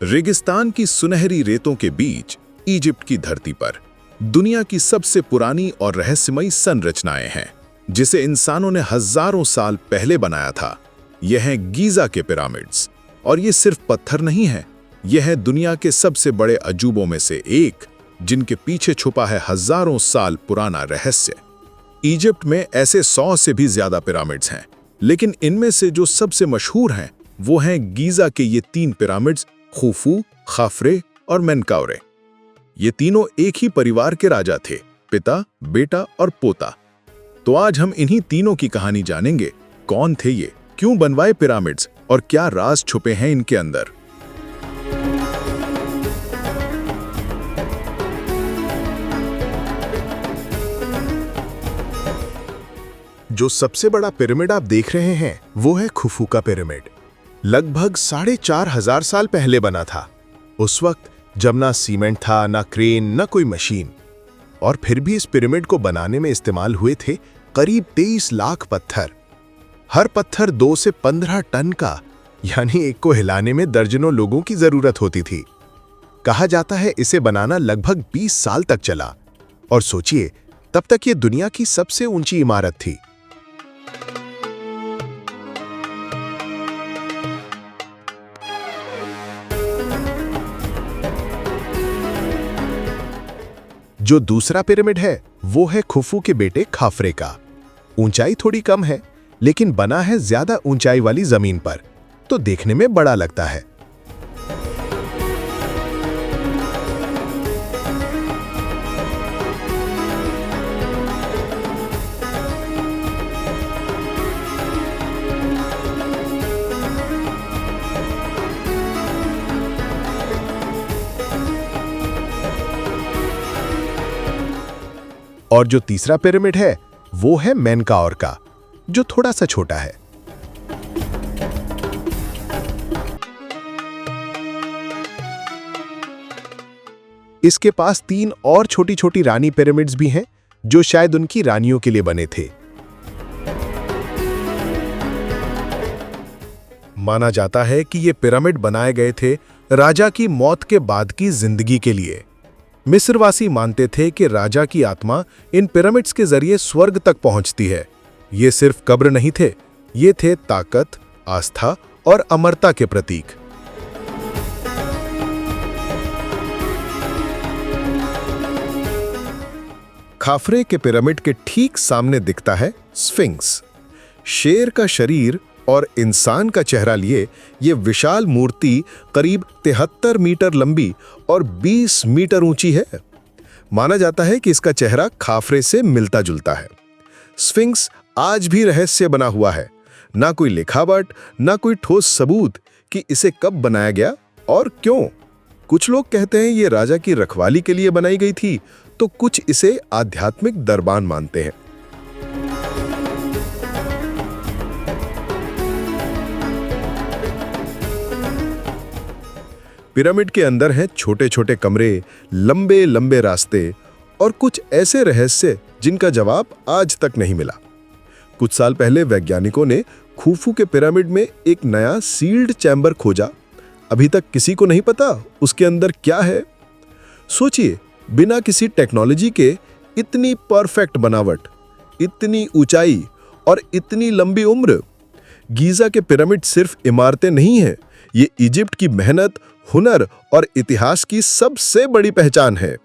रेगिस्तान की सुनहरी रेतों के बीच इजिप्ट की धरती पर दुनिया की सबसे पुरानी और रहस्यमयी संरचनाएं हैं, जिसे इंसानों ने हजारों साल पहले बनाया था। यह हैं गीजा के पिरामिड्स। और ये सिर्फ पत्थर नहीं है, यह है दुनिया के सबसे बड़े अजूबों में से एक, जिनके पीछे छुपा है हजारों साल पुराना रहस्य। इजिप्ट में ऐसे 100 से भी ज्यादा पिरामिड्स हैं, लेकिन इनमें से जो सबसे मशहूर हैं वो हैं गीजा के ये 3 पिरामिड्स, खुफू, खाफरे और मेनकावरे। ये तीनों एक ही परिवार के राजा थे, पिता, बेटा और पोता। तो आज हम इन्हीं तीनों की कहानी जानेंगे। कौन थे ये, क्यों बनवाए पिरामिड्स और क्या राज छुपे हैं इनके अंदर। जो सबसे बड़ा पिरामिड आप देख रहे हैं वो है खुफू का पिरामिड। लगभग 4,500 साल पहले बना था। उस वक्त जब ना सीमेंट था, ना क्रेन, ना कोई मशीन। और फिर भी इस पिरामिड को बनाने में इस्तेमाल हुए थे करीब 23 लाख पत्थर। हर पत्थर 2 से 15 टन का, यानी एक को हिलाने में दर्जनों लोगों की जरूरत होती थी। कहा जाता है इसे बनाना लगभग 20 साल तक चला। और सोचिए, तब तक ये दुनिया की सबसे ऊंची इमारत थी। जो दूसरा पिरामिड है वो है खुफू के बेटे खाफरे का। ऊंचाई थोड़ी कम है, लेकिन बना है ज्यादा ऊंचाई वाली जमीन पर, तो देखने में बड़ा लगता है। और जो तीसरा पिरामिड है वो है मेनकावर का, जो थोड़ा सा छोटा है। इसके पास 3 और छोटी छोटी रानी पिरामिड्स भी हैं, जो शायद उनकी रानियों के लिए बने थे। माना जाता है कि ये पिरामिड बनाए गए थे राजा की मौत के बाद की जिंदगी के लिए। मिस्रवासी मानते थे कि राजा की आत्मा इन पिरामिड्स के जरिए स्वर्ग तक पहुंचती है। ये सिर्फ कब्र नहीं थे, ये थे ताकत, आस्था और अमरता के प्रतीक। खाफरे के पिरामिड के ठीक सामने दिखता है स्फिंक्स। शेर का शरीर और इंसान का चेहरा लिए ये विशाल मूर्ति करीब 73 मीटर लंबी और 20 मीटर ऊंची है। माना जाता है कि इसका चेहरा खाफरे से मिलता जुलता है। स्फिंक्स आज भी रहस्य बना हुआ है। ना कोई लिखावट, ना कोई ठोस सबूत कि इसे कब बनाया गया और क्यों। कुछ लोग कहते हैं ये राजा की रखवाली के लिए बनाई गई थी, तो कुछ इसे आध्यात्मिक दरबान मानते हैं। पिरामिड के अंदर हैं छोटे छोटे कमरे, लंबे लंबे रास्ते और कुछ ऐसे रहस्य जिनका जवाब आज तक नहीं मिला। कुछ साल पहले वैज्ञानिकों ने खुफू के पिरामिड में एक नया सील्ड चैम्बर खोजा। अभी तक किसी को नहीं पता उसके अंदर क्या है। सोचिए, बिना किसी टेक्नोलॉजी के इतनी परफेक्ट बनावट, इतनी ऊंचाई और इतनी लंबी उम्र। गीजा के पिरामिड सिर्फ इमारतें नहीं हैं, ये इजिप्ट की मेहनत, हुनर और इतिहास की सबसे बड़ी पहचान है।